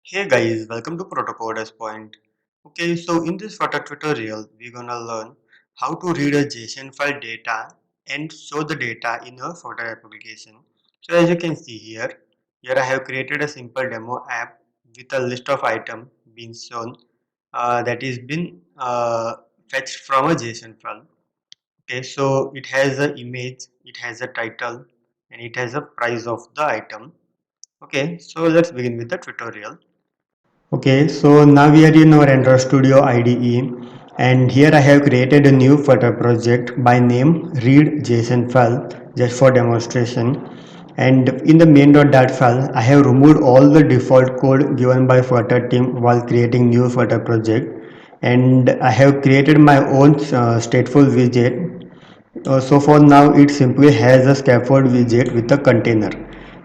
Hey guys, welcome to Protocoders Point. Okay, so in this photo tutorial, we're gonna learn how to read a JSON file data and show the data in a photo application. So as you can see here I have created a simple demo app with a list of items being shown that is been fetched from a JSON file. Okay, so it has an image, it has a title, and it has a price of the item. Okay, so let's begin with the tutorial. Okay, so now we are in our Android Studio IDE, and here I have created a new Flutter project by name read JSON file just for demonstration. And in the main.dat file, I have removed all the default code given by Flutter team while creating new Flutter project, and I have created my own stateful widget. So for now it simply has a scaffold widget with a container.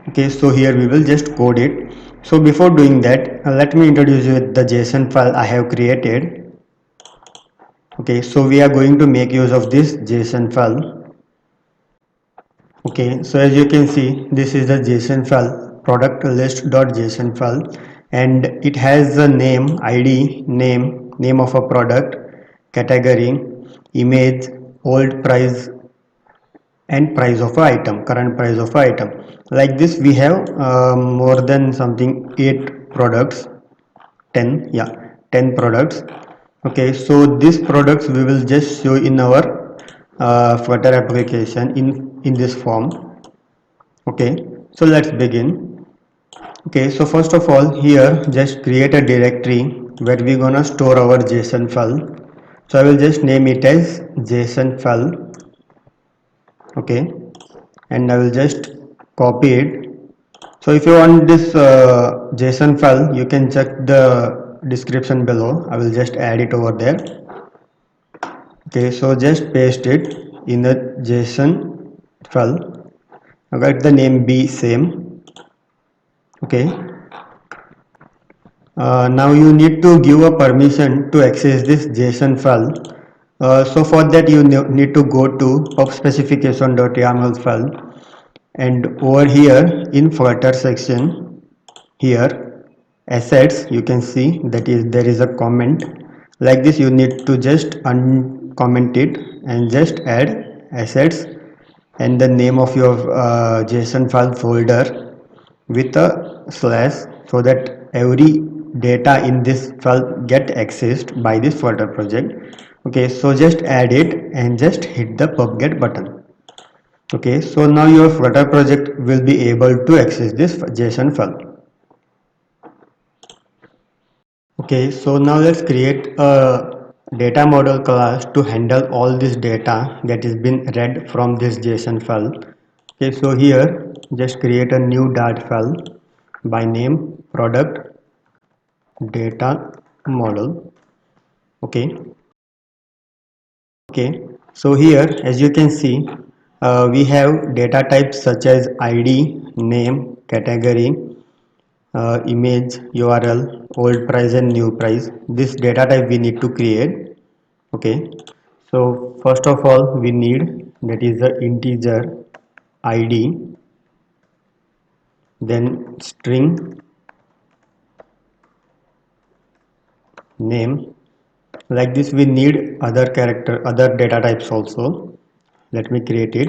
Okay, so here we will just code it. So before doing that, let me introduce you with the JSON file I have created. Okay, so we are going to make use of this JSON file. Okay, so as you can see, this is the JSON file, product list.json file, and it has the name, id, name of a product, category, image, old price, and price of a item, current price of a item. Like this we have more than something 8 products, 10, yeah, 10 products. Okay, so these products we will just show in our Flutter application in this form. Okay, so let's begin. Okay, so first of all, here just create a directory where we gonna store our JSON file. So I will just name it as JSON file. Okay, and I will just copy it. So if you want this JSON file, you can check the description below. I will just add it over there. Okay, so just paste it in the JSON file. Let the name be same. Okay, now you need to give a permission to access this JSON file. So for that you need to go to pub file, and over here in Flutter section, here assets, you can see that is there is a comment. Like this you need to just uncomment it and just add assets and the name of your JSON file folder with a slash, so that every data in this file get accessed by this Flutter project. Okay, so just add it and just hit the pub get button. Okay, so now your Flutter project will be able to access this JSON file. Okay, so now let's create a data model class to handle all this data that is been read from this JSON file. Okay, so here just create a new dart file by name product data model. Okay, okay. So here, as you can see, we have data types such as ID, name, category, image, URL, old price and new price. This data type we need to create. Okay, so first of all we need that is the integer ID, then string name. Like this we need other data types also. Let me create it.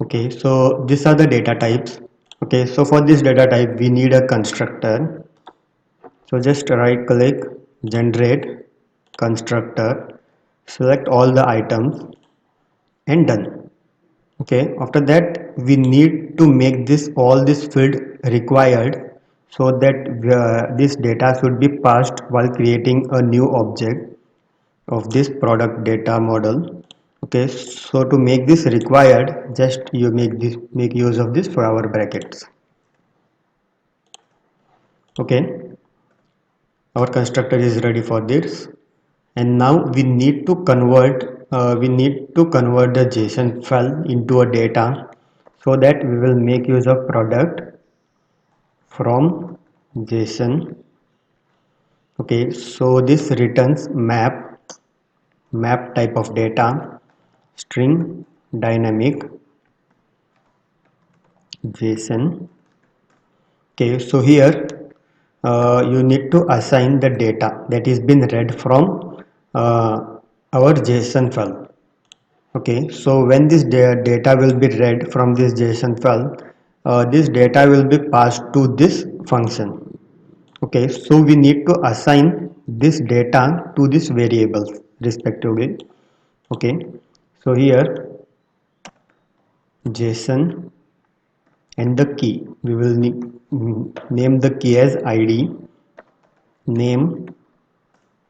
Okay, so these are the data types. Okay, so for this data type we need a constructor. So just right click, generate constructor, select all the items and done. Okay, after that we need to make this all this field required, so that this data should be passed while creating a new object of this product data model. Okay, so to make this required, just you make use of this flower brackets. Okay, our constructor is ready for this, and now we need to convert the JSON file into a data, so that we will make use of product from JSON. Okay, so this returns map type of data, string, dynamic, JSON. Okay, so here you need to assign the data that is been read from our JSON file. Okay, so when this data will be read from this JSON file, this data will be passed to this function. Okay, so we need to assign this data to this variables respectively. Okay, so here JSON and the key, we will name the key as ID, name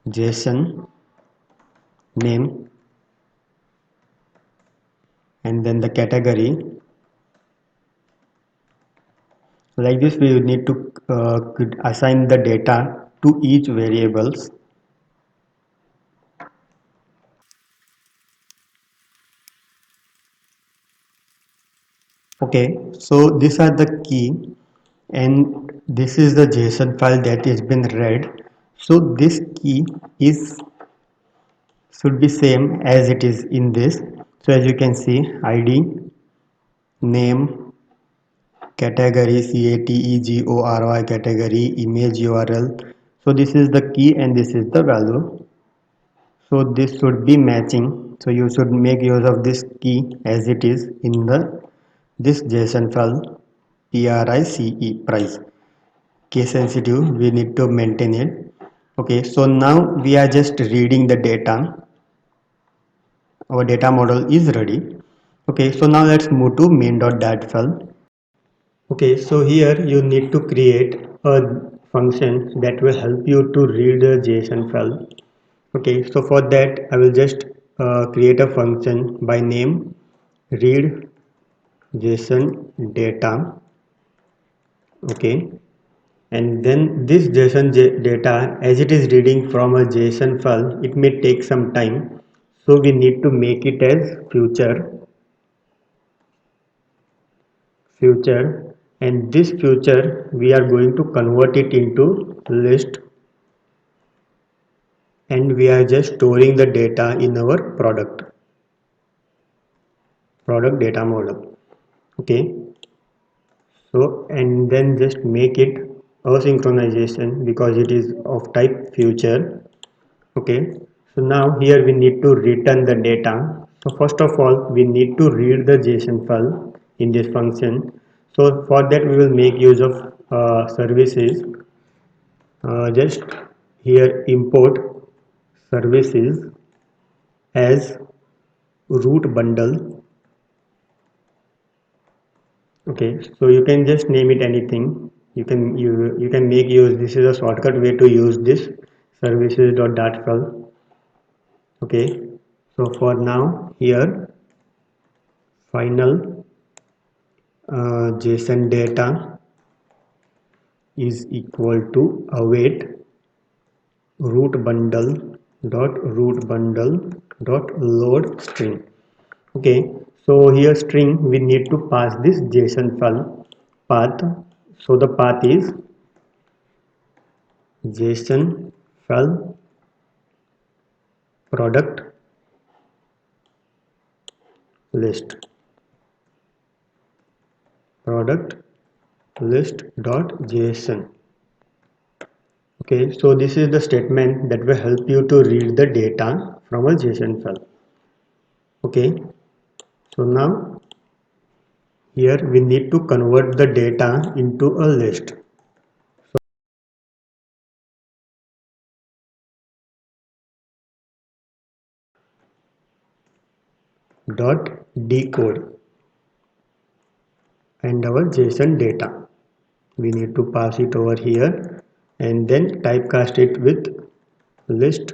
JSON name, and then the category. Like this we need to could assign the data to each variables. Okay, so these are the key, and this is the JSON file that has been read. So this key is should be same as it is in this. So as you can see, ID, name, category, category, category, image URL. So this is the key and this is the value. So this should be matching. So you should make use of this key as it is in the this JSON file. Price, case sensitive, we need to maintain it. Okay, so now we are just reading the data. Our data model is ready. Okay, so now let's move to main.dat file. Okay, so here you need to create a function that will help you to read the JSON file. Okay, so for that I will just create a function by name read JSON data. Okay, and then this JSON data, as it is reading from a JSON file, it may take some time. So we need to make it as future, and this future we are going to convert it into list, and we are just storing the data in our product data model. Okay, so and then just make it asynchronization because it is of type future. Okay, so now here we need to return the data. So first of all we need to read the JSON file in this function. So for that we will make use of services. Just here import services as root bundle. Okay, so you can just name it anything. You can make use, this is a shortcut way to use this services.dat file. Okay, so for now here final JSON data is equal to await root bundle dot load string. Okay, so here string we need to pass this JSON file path. So the path is JSON file product list product list dot JSON. Okay, so this is the statement that will help you to read the data from a JSON file. Okay, so now here we need to convert the data into a list. Dot decode and our JSON data. We need to pass it over here and then typecast it with list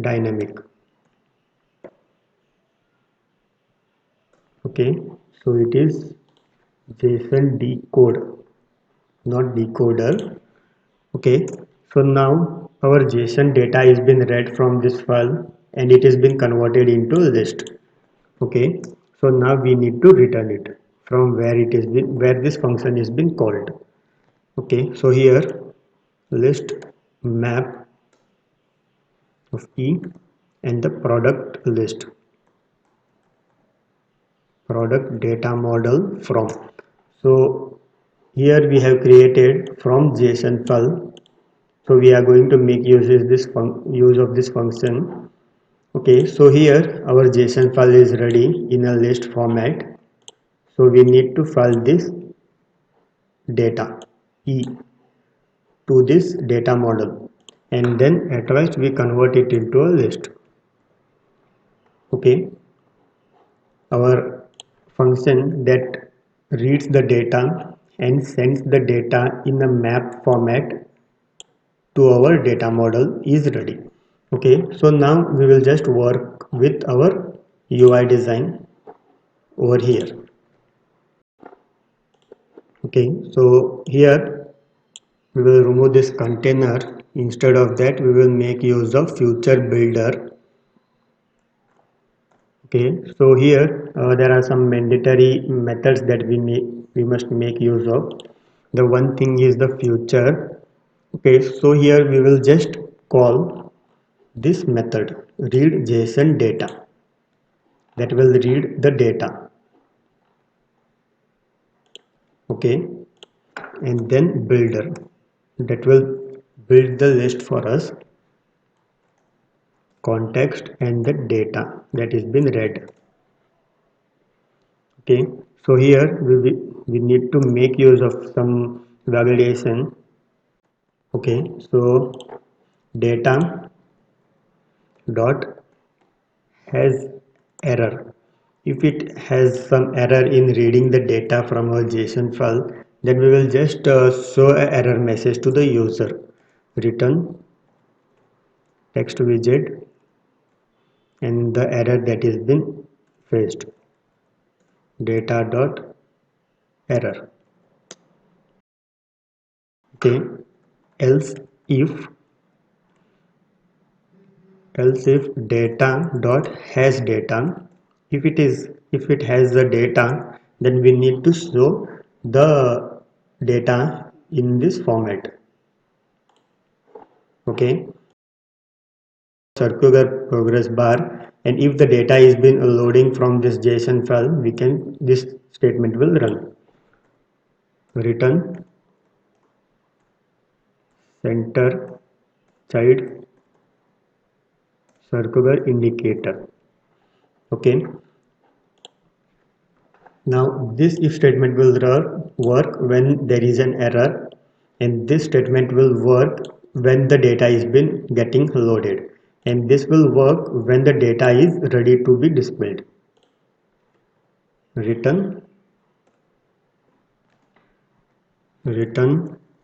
dynamic. Okay, so it is JSON decode, not decoder. Okay, so now our JSON data is been read from this file and it has been converted into list. Okay, so now we need to return it from where it is been, where this function is been called. Okay, so here list map of e and the product data model from. So here we have created from JSON file. So we are going to make use of this function. Okay, so here our JSON file is ready in a list format. So we need to file this data E to this data model, and then at last we convert it into a list. Okay, our function that reads the data and sends the data in a map format to our data model is ready. Okay, so now we will just work with our UI design over here. Okay, so here we will remove this container. Instead of that, we will make use of future builder. Okay, so here there are some mandatory methods that we must make use of. The one thing is the future. Okay, so here we will just call this method read JSON data, that will read the data. Okay, and then builder, that will build the list for us, context and the data that is been read. Okay, so here we need to make use of some validation. Okay, so data dot has error. If it has some error in reading the data from a JSON file, then we will just show an error message to the user. Return text widget and the error that is been faced, data dot error. Okay, else if if data dot has data, if it has the data, then we need to show the data in this format. Okay, circular progress bar, and if the data is been loading from this JSON file, we can this statement will run. Return center child circular indicator. Okay, now this if statement will work when there is an error, and this statement will work when the data is been getting loaded, and this will work when the data is ready to be displayed. Return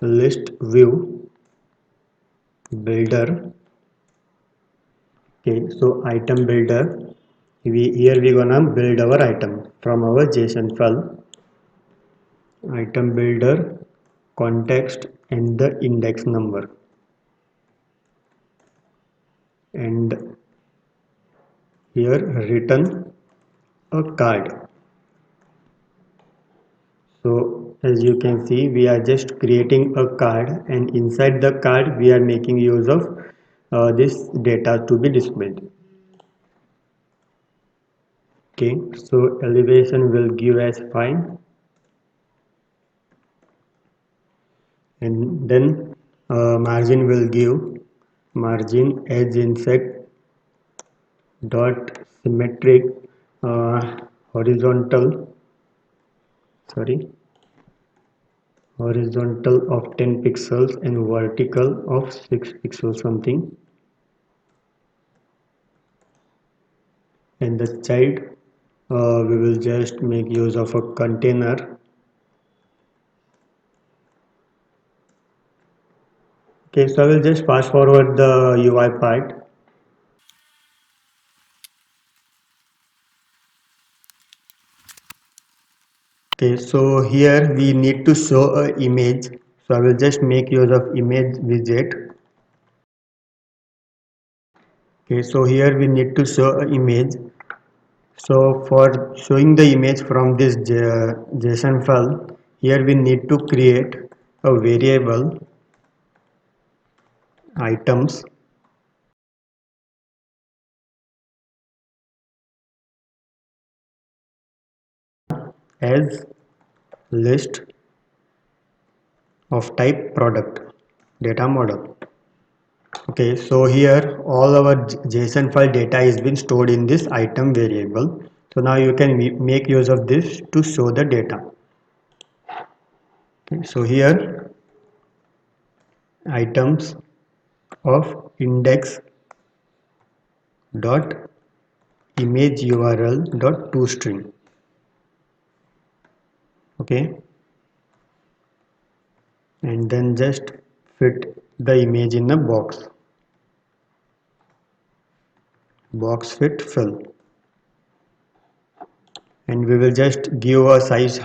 list view builder. Okay, so item builder, we gonna build our item from our JSON file. Item builder context and the index number, and here return a card. So as you can see, we are just creating a card, and inside the card we are making use of this data to be displayed. Okay, so elevation will give as fine, and then margin will give margin edge insect dot symmetric horizontal, sorry, horizontal of 10 pixels and vertical of 6 pixels something, and the child we will just make use of a container. Okay, so I will just fast forward the UI part. Okay, so here we need to show a image, so I will just make use of image widget. Okay, so here we need to show an image. So for showing the image from this JSON file, here we need to create a variable items as list of type product data model. Okay, so here all our JSON file data is been stored in this item variable. So now you can make use of this to show the data. Okay, so here items of index dot image URL dot toString. Okay, and then just fit the image in a box fit fill, and we will just give a size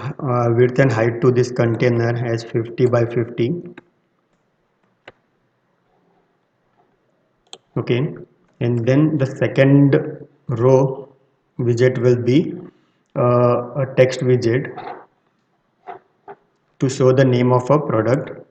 width and height to this container as 50 by 50. Okay, and then the second row widget will be a text widget to show the name of a product.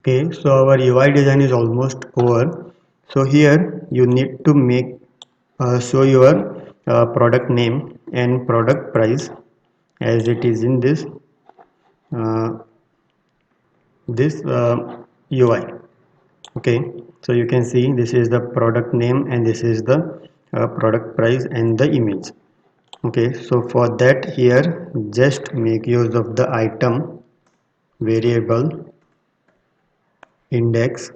Okay, so our UI design is almost over. So here you need to make show your product name and product price as it is in uh, this UI. Okay, so you can see this is the product name and this is the product price and the image. Okay, so for that here just make use of the item variable index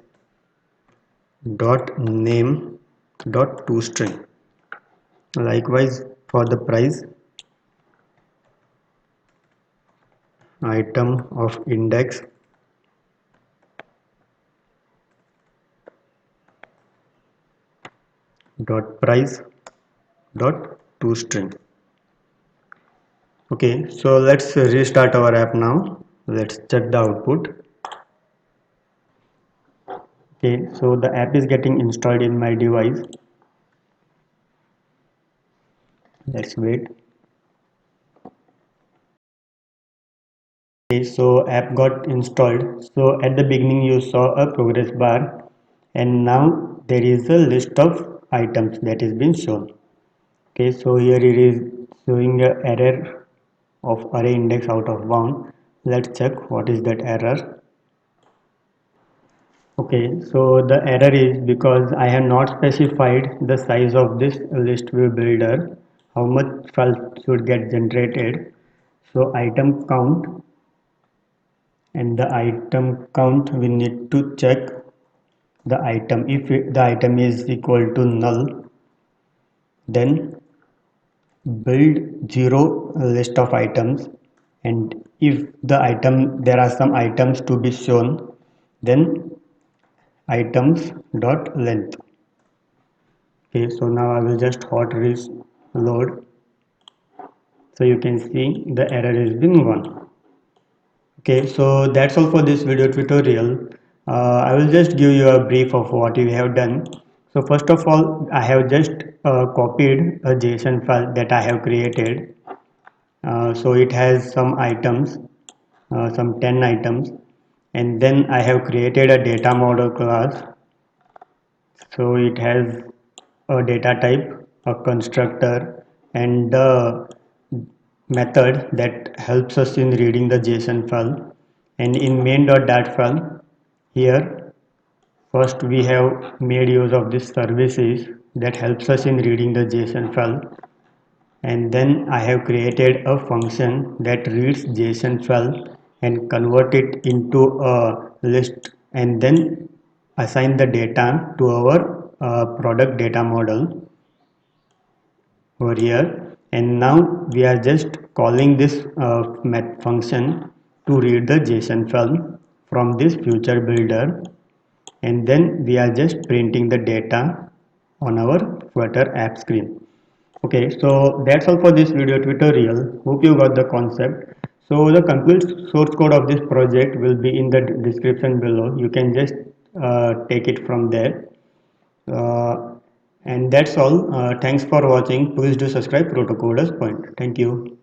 dot name dot toString. Likewise for the price item of index dot price dot toString. Okay, so let's restart our app now. Let's check the output. Okay, so the app is getting installed in my device. Let's wait. Okay, so app got installed. So at the beginning you saw a progress bar, and now there is a list of items that is being shown. Okay, so here it is showing a error of array index out of bound. Let's check what is that error. Okay, so the error is because I have not specified the size of this list view builder, how much files should get generated. So item count, and the item count we need to check the item. If the item is equal to null, then build zero list of items, and if the item there are some items to be shown, then items dot length. Okay, so now I will just hot reload, so you can see the error is being 1. Okay, so that's all for this video tutorial. I will just give you a brief of what we have done. So first of all, I have just copied a JSON file that I have created. So it has some items, some 10 items, and then I have created a data model class. So it has a data type, a constructor, and the method that helps us in reading the JSON file. And in main.dat file, here first we have made use of this services that helps us in reading the JSON file, and then I have created a function that reads JSON file and convert it into a list, and then assign the data to our product data model over here. And now we are just calling this function to read the JSON file from this future builder, and then we are just printing the data on our Flutter app screen. Okay, so that's all for this video tutorial. Hope you got the concept. So the complete source code of this project will be in the description below. You can just take it from there. Uh, and that's all. Thanks for watching. Please do subscribe Protocoders Point. Thank you.